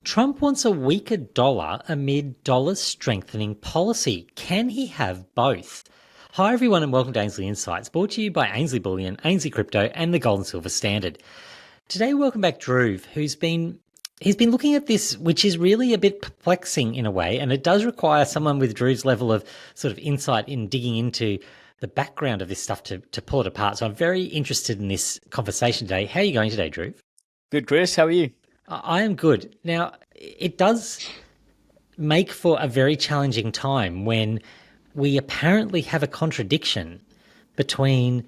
Trump wants a weaker dollar amid dollar strengthening policy. Can he have both? Hi everyone and welcome to Ainslie Insights, brought to you by Ainslie Bullion, Ainslie Crypto and the Gold and Silver Standard. Today welcome back Drew, he's been looking at this, which is really a bit perplexing in a way, and it does require someone with Drew's level of sort of insight in digging into the background of this stuff to pull it apart. So I'm very interested in this conversation today. How are you going today, Drew? Good, Chris. How are you? I am good. Now, it does make for a very challenging time when we apparently have a contradiction between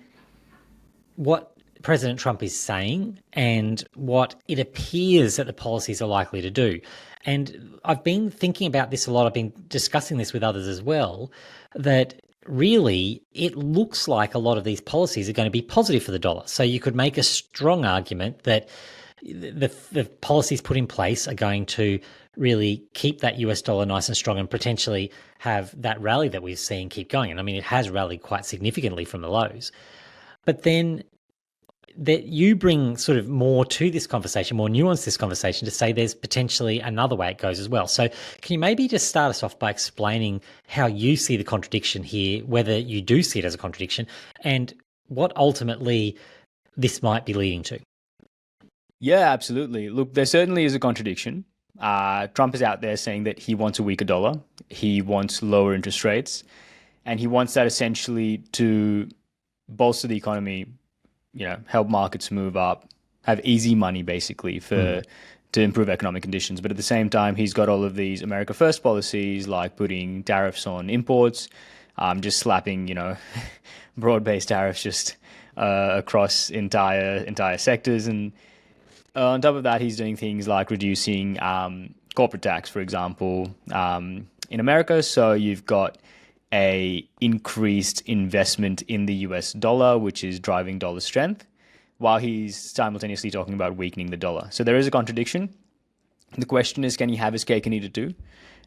what President Trump is saying and what it appears that the policies are likely to do. And I've been thinking about this a lot. I've been discussing this with others as well, that really it looks like a lot of these policies are going to be positive for the dollar. So you could make a strong argument that the policies put in place are going to really keep that US dollar nice and strong and potentially have that rally that we've seen keep going. And I mean, it has rallied quite significantly from the lows. But then that you bring sort of more to this conversation, more nuance to this conversation, to say there's potentially another way it goes as well. So can you maybe just start us off by explaining how you see the contradiction here, whether you do see it as a contradiction, and what ultimately this might be leading to? Yeah, absolutely. Look, there certainly is a contradiction. Trump is out there saying that he wants a weaker dollar, he wants lower interest rates, and he wants that essentially to bolster the economy, help markets move up, have easy money basically to improve economic conditions. But at the same time, he's got all of these America First policies like putting tariffs on imports, just slapping, broad-based tariffs just across entire sectors. And on top of that, he's doing things like reducing corporate tax, for example, in America. So you've got a increased investment in the US dollar, which is driving dollar strength, while he's simultaneously talking about weakening the dollar. So there is a contradiction. The question is, can he have his cake and eat it too?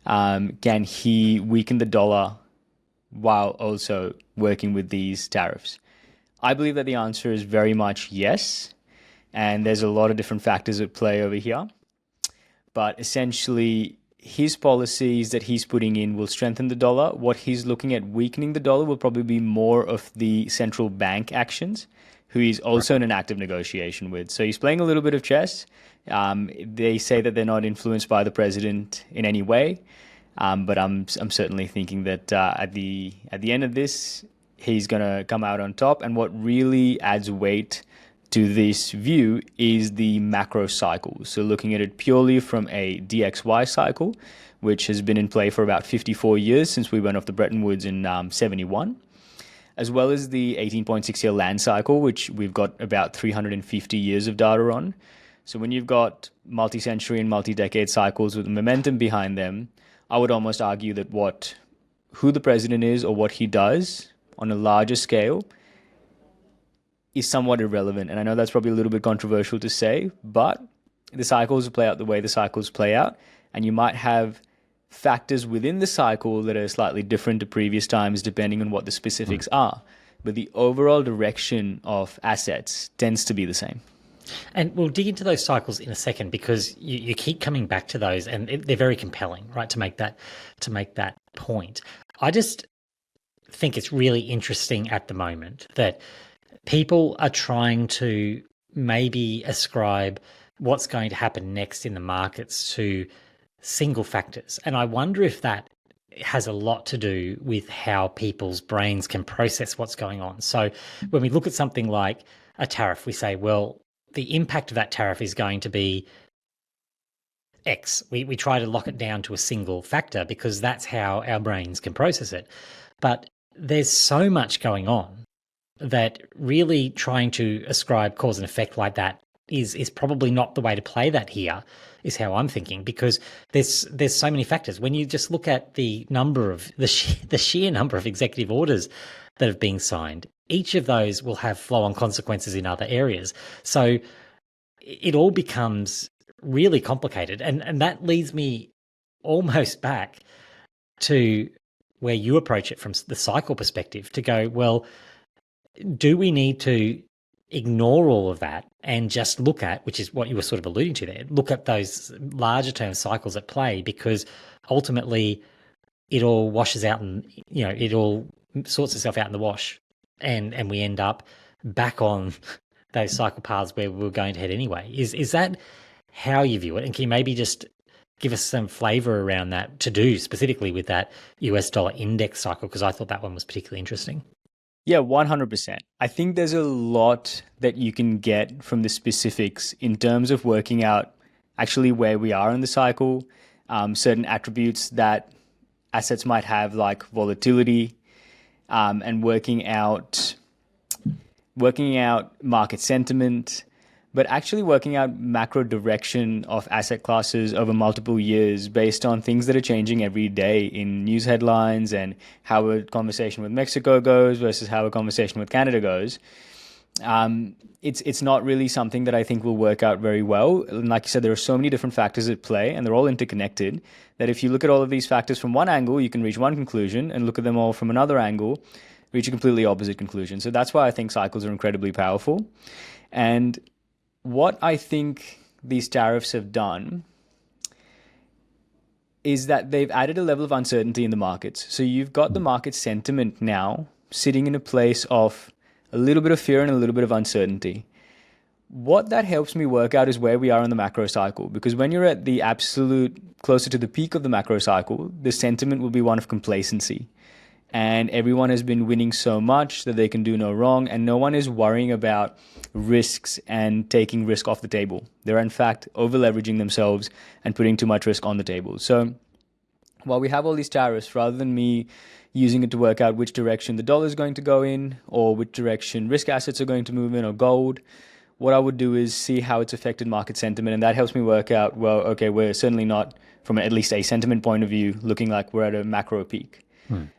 Can he weaken the dollar while also working with these tariffs? I believe that the answer is very much yes. And there's a lot of different factors at play over here. But essentially, his policies that he's putting in will strengthen the dollar. What he's looking at weakening the dollar will probably be more of the central bank actions, who he's also in an active negotiation with. So he's playing a little bit of chess. They say that they're not influenced by the president in any way. But I'm certainly thinking that at the end of this, he's going to come out on top. And what really adds weight to this view is the macro cycle. So looking at it purely from a DXY cycle, which has been in play for about 54 years since we went off the Bretton Woods in 71, as well as the 18.6-year land cycle, which we've got about 350 years of data on. So when you've got multi-century and multi-decade cycles with momentum behind them, I would almost argue that who the president is or what he does on a larger scale is somewhat irrelevant. And I know that's probably a little bit controversial to say, but the cycles play out the way the cycles play out. And you might have factors within the cycle that are slightly different to previous times, depending on what the specifics are. But the overall direction of assets tends to be the same. And we'll dig into those cycles in a second, because you keep coming back to those, and they're very compelling, right? To make that point. I just think it's really interesting at the moment that people are trying to maybe ascribe what's going to happen next in the markets to single factors. And I wonder if that has a lot to do with how people's brains can process what's going on. So when we look at something like a tariff, we say, well, the impact of that tariff is going to be X. We try to lock it down to a single factor because that's how our brains can process it. But there's so much going on that really trying to ascribe cause and effect like that is probably not the way to play that here, is how I'm thinking, because there's so many factors. When you just look at the number of the sheer number of executive orders that have been signed, each of those will have flow-on consequences in other areas. So it all becomes really complicated, and that leads me almost back to where you approach it from the cycle perspective, to go, well, do we need to ignore all of that and just look at, which is what you were sort of alluding to there, look at those larger term cycles at play, because ultimately it all washes out and, it all sorts itself out in the wash, and we end up back on those cycle paths where we were going to head anyway. Is that how you view it? And can you maybe just give us some flavor around that to do specifically with that US dollar index cycle? Because I thought that one was particularly interesting. Yeah, 100%. I think there's a lot that you can get from the specifics in terms of working out actually where we are in the cycle, certain attributes that assets might have, like volatility, and working out market sentiment, but actually working out macro direction of asset classes over multiple years based on things that are changing every day in news headlines and how a conversation with Mexico goes versus how a conversation with Canada goes. It's not really something that I think will work out very well. And like you said, there are so many different factors at play, and they're all interconnected, that if you look at all of these factors from one angle, you can reach one conclusion, and look at them all from another angle, reach a completely opposite conclusion. So that's why I think cycles are incredibly powerful. And what I think these tariffs have done is that they've added a level of uncertainty in the markets. So you've got the market sentiment now sitting in a place of a little bit of fear and a little bit of uncertainty. What that helps me work out is where we are in the macro cycle, because when you're at the absolute closer to the peak of the macro cycle, the sentiment will be one of complacency. And everyone has been winning so much that they can do no wrong, and no one is worrying about risks and taking risk off the table. They're in fact over-leveraging themselves and putting too much risk on the table. So while we have all these tariffs, rather than me using it to work out which direction the dollar is going to go in, or which direction risk assets are going to move in, or gold, what I would do is see how it's affected market sentiment, and that helps me work out, well, okay, we're certainly not, from at least a sentiment point of view, looking like we're at a macro peak.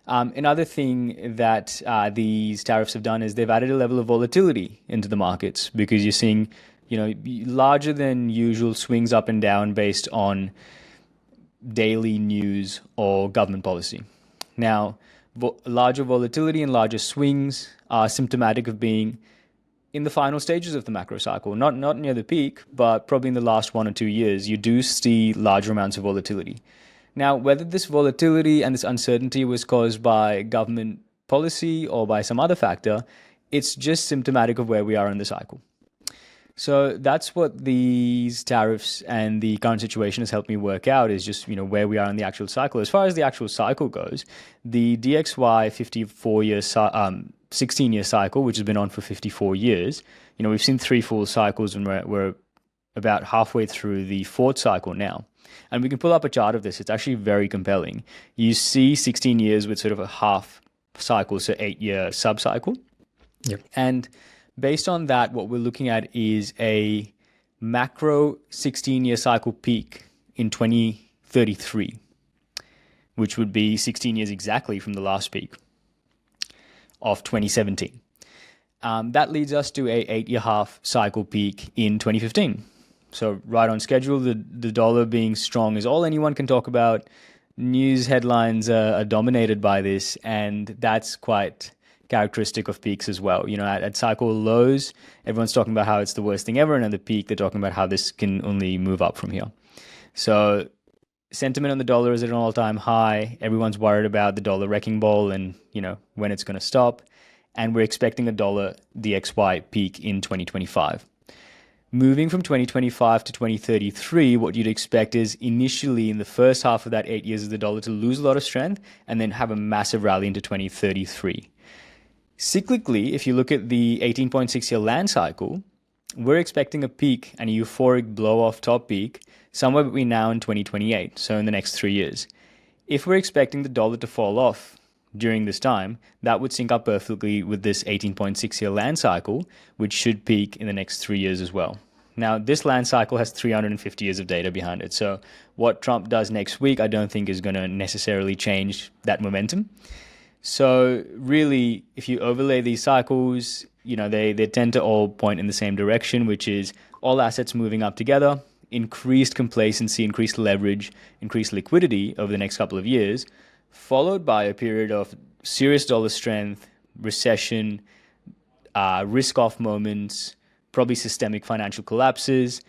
Another thing that these tariffs have done is they've added a level of volatility into the markets, because you're seeing, larger than usual swings up and down based on daily news or government policy. Now, larger volatility and larger swings are symptomatic of being in the final stages of the macro cycle, not near the peak, but probably in the last 1 or 2 years, you do see larger amounts of volatility. Now, whether this volatility and this uncertainty was caused by government policy or by some other factor, it's just symptomatic of where we are in the cycle. So that's what these tariffs and the current situation has helped me work out, is just, where we are in the actual cycle. As far as the actual cycle goes, the DXY 16-year cycle, which has been on for 54 years, we've seen 3 full cycles, and we're about halfway through the 4th cycle now. And we can pull up a chart of this. It's actually very compelling. You see 16 years with sort of a half cycle, so 8-year sub-cycle. Yep. And based on that, what we're looking at is a macro 16-year cycle peak in 2033, which would be 16 years exactly from the last peak of 2017. That leads us to a 8-year half cycle peak in 2015. So right on schedule. The dollar being strong is all anyone can talk about. News headlines are dominated by this, and that's quite characteristic of peaks as well. At cycle lows, everyone's talking about how it's the worst thing ever, and at the peak, they're talking about how this can only move up from here. So sentiment on the dollar is at an all-time high. Everyone's worried about the dollar wrecking ball and, when it's going to stop. And we're expecting a dollar DXY peak in 2025. Moving from 2025 to 2033, what you'd expect is initially in the first half of that 8 years of the dollar to lose a lot of strength and then have a massive rally into 2033. Cyclically, if you look at the 18.6-year land cycle, we're expecting a peak and a euphoric blow-off top peak somewhere between now and 2028, so in the next 3 years. If we're expecting the dollar to fall off during this time, that would sync up perfectly with this 18.6-year land cycle, which should peak in the next 3 years as well. Now, this land cycle has 350 years of data behind it. So what Trump does next week, I don't think is going to necessarily change that momentum. So really, if you overlay these cycles, they tend to all point in the same direction, which is all assets moving up together, increased complacency, increased leverage, increased liquidity over the next couple of years, followed by a period of serious dollar strength, recession, risk-off moments, probably systemic financial collapses.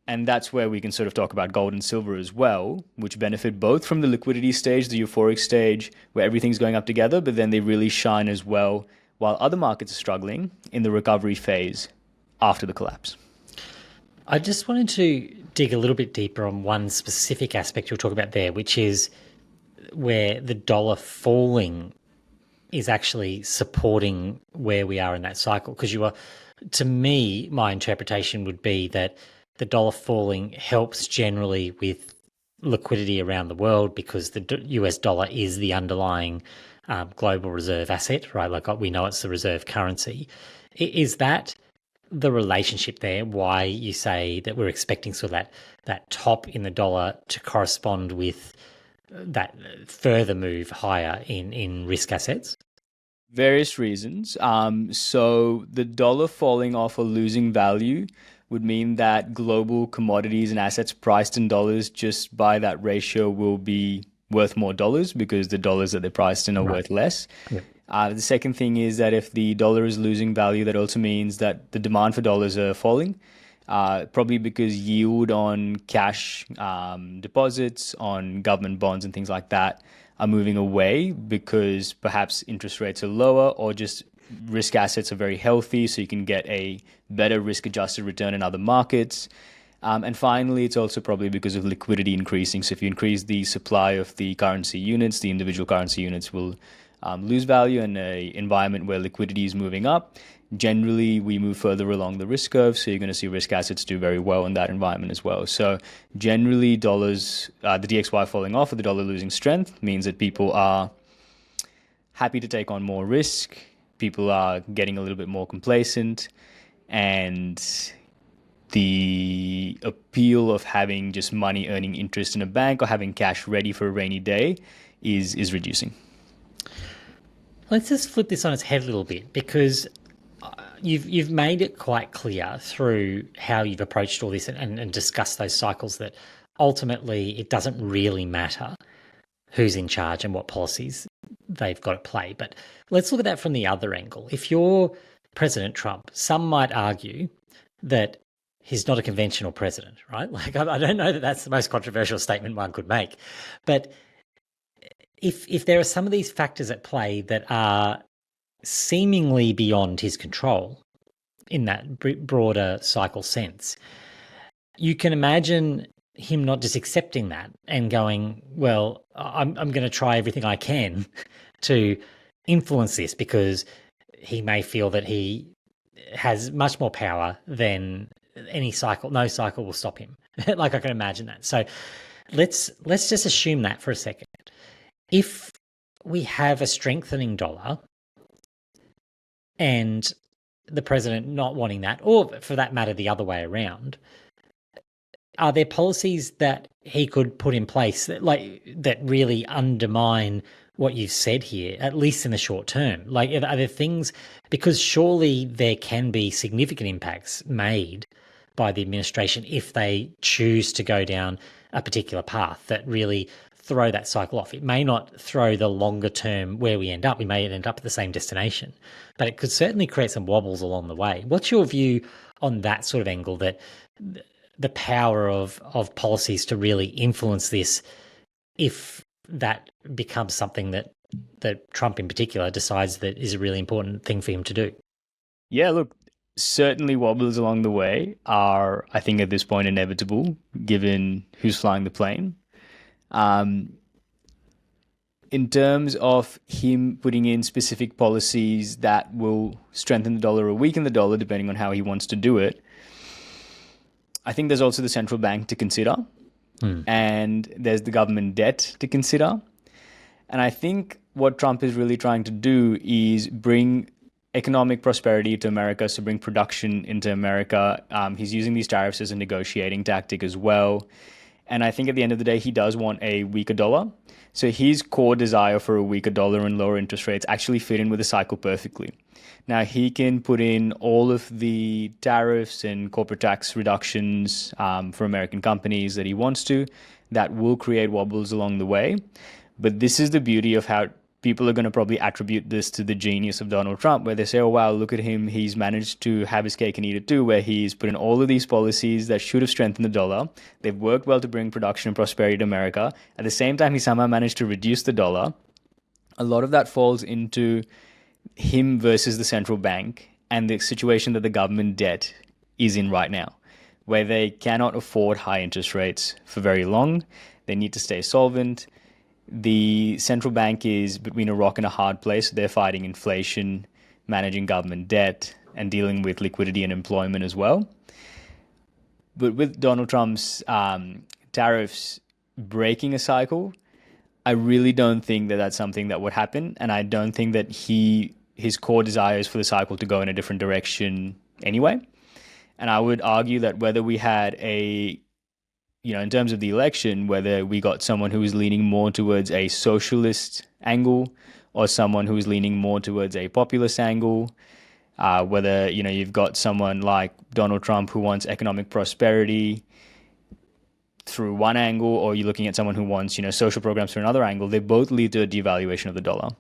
And that's where we can sort of talk about gold and silver as well, which benefit both from the liquidity stage, the euphoric stage, where everything's going up together, but then they really shine as well, while other markets are struggling in the recovery phase after the collapse. I just wanted to dig a little bit deeper on one specific aspect you'll talk about there, which is where the dollar falling is actually supporting where we are in that cycle. Because to me, my interpretation would be that the dollar falling helps generally with liquidity around the world because the US dollar is the underlying global reserve asset, right? Like we know it's the reserve currency. Is that the relationship there, why you say that we're expecting sort of that top in the dollar to correspond with that further move higher in risk assets? Various reasons. So the dollar falling off or losing value would mean that global commodities and assets priced in dollars just by that ratio will be worth more dollars because the dollars that they're priced in are worth less. Yeah. The second thing is that if the dollar is losing value, that also means that the demand for dollars are falling, probably because yield on cash deposits, on government bonds and things like that are moving away because perhaps interest rates are lower or just risk assets are very healthy, so you can get a better risk-adjusted return in other markets. And finally, it's also probably because of liquidity increasing. So if you increase the supply of the currency units, the individual currency units will lose value in an environment where liquidity is moving up. Generally, we move further along the risk curve, so you're going to see risk assets do very well in that environment as well. So generally, dollars, the DXY falling off or the dollar losing strength means that people are happy to take on more risk. People are getting a little bit more complacent, and the appeal of having just money earning interest in a bank or having cash ready for a rainy day is reducing. Let's just flip this on its head a little bit, because you've made it quite clear through how you've approached all this and discussed those cycles that ultimately it doesn't really matter who's in charge and what policies they've got at play. But let's look at that from the other angle. If you're President Trump, some might argue that he's not a conventional president, right? Like, I don't know that that's the most controversial statement one could make. But if there are some of these factors at play that are seemingly beyond his control in that broader cycle sense, you can imagine him not just accepting that and going, well, I'm going to try everything I can to influence this, because he may feel that he has much more power than any cycle. No cycle will stop him. Like, I can imagine that. So let's just assume that for a second. If we have a strengthening dollar and the president not wanting that, or for that matter, the other way around, are there policies that he could put in place that really undermine what you've said here, at least in the short term? Like, are there things, because surely there can be significant impacts made by the administration if they choose to go down a particular path that really throw that cycle off. It may not throw the longer term where we end up. We may end up at the same destination, but it could certainly create some wobbles along the way. What's your view on that sort of angle, that the power of policies to really influence this, if that becomes something that Trump in particular decides that is a really important thing for him to do? Yeah, look, certainly wobbles along the way are, I think, at this point inevitable, given who's flying the plane. In terms of him putting in specific policies that will strengthen the dollar or weaken the dollar, depending on how he wants to do it, I think there's also the central bank to consider, and there's the government debt to consider. And I think what Trump is really trying to do is bring economic prosperity to America, so bring production into America. He's using these tariffs as a negotiating tactic as well. And I think at the end of the day, he does want a weaker dollar. So his core desire for a weaker dollar and lower interest rates actually fit in with the cycle perfectly. Now, he can put in all of the tariffs and corporate tax reductions for American companies that he wants to. That will create wobbles along the way. But this is the beauty of how people are going to probably attribute this to the genius of Donald Trump, where they say, oh, wow, look at him. He's managed to have his cake and eat it too, where he's put in all of these policies that should have strengthened the dollar. They've worked well to bring production and prosperity to America. At the same time, he somehow managed to reduce the dollar. A lot of that falls into him versus the central bank and the situation that the government debt is in right now, where they cannot afford high interest rates for very long. They need to stay solvent. The central bank is between a rock and a hard place. They're fighting inflation, managing government debt, and dealing with liquidity and employment as well. But with Donald Trump's tariffs breaking a cycle, I really don't think that that's something that would happen. And I don't think that his core desire is for the cycle to go in a different direction anyway. And I would argue that whether we had in terms of the election, whether we got someone who was leaning more towards a socialist angle or someone who was leaning more towards a populist angle, whether, you've got someone like Donald Trump who wants economic prosperity through one angle, or you're looking at someone who wants, social programs through another angle, they both lead to a devaluation of the dollar.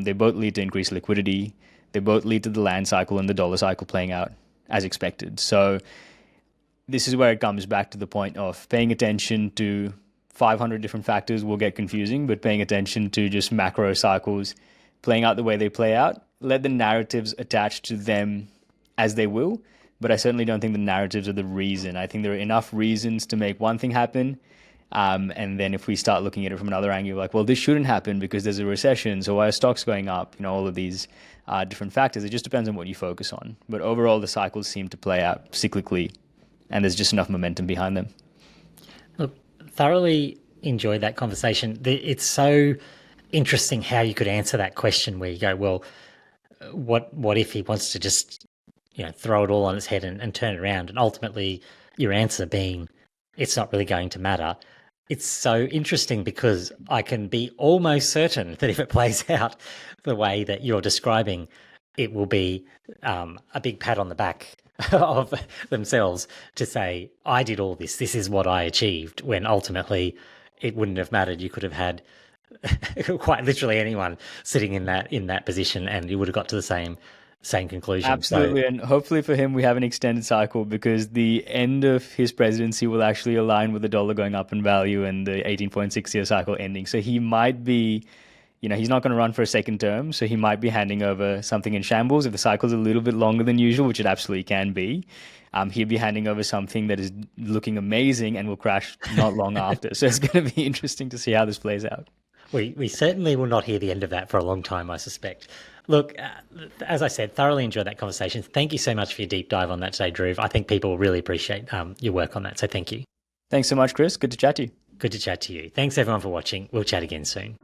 They both lead to increased liquidity. They both lead to the land cycle and the dollar cycle playing out as expected. So this is where it comes back to the point of paying attention to 500 different factors will get confusing, but paying attention to just macro cycles playing out the way they play out. Let the narratives attach to them as they will, but I certainly don't think the narratives are the reason. I think there are enough reasons to make one thing happen, and then if we start looking at it from another angle, like, well, this shouldn't happen because there's a recession, so why are stocks going up? All of these different factors. It just depends on what you focus on. But overall, the cycles seem to play out cyclically, and there's just enough momentum behind them. Look, thoroughly enjoyed that conversation. It's so interesting how you could answer that question where you go, well, what if he wants to just throw it all on its head and turn it around, and ultimately your answer being it's not really going to matter. It's so interesting because I can be almost certain that if it plays out the way that you're describing, it will be a big pat on the back of themselves to say, I did all this, this is what I achieved, when ultimately it wouldn't have mattered. You could have had quite literally anyone sitting in that position and you would have got to the same conclusion. Absolutely. So, and hopefully for him, we have an extended cycle because the end of his presidency will actually align with the dollar going up in value and the 18.6 year cycle ending. So he might be, he's not going to run for a second term. So he might be handing over something in shambles. If the cycle's a little bit longer than usual, which it absolutely can be, he'll be handing over something that is looking amazing and will crash not long after. So it's going to be interesting to see how this plays out. We certainly will not hear the end of that for a long time, I suspect. Look, as I said, thoroughly enjoyed that conversation. Thank you so much for your deep dive on that today, Dhruv. I think people will really appreciate your work on that, so thank you. Thanks so much, Chris. Good to chat to you. Good to chat to you. Thanks, everyone, for watching. We'll chat again soon.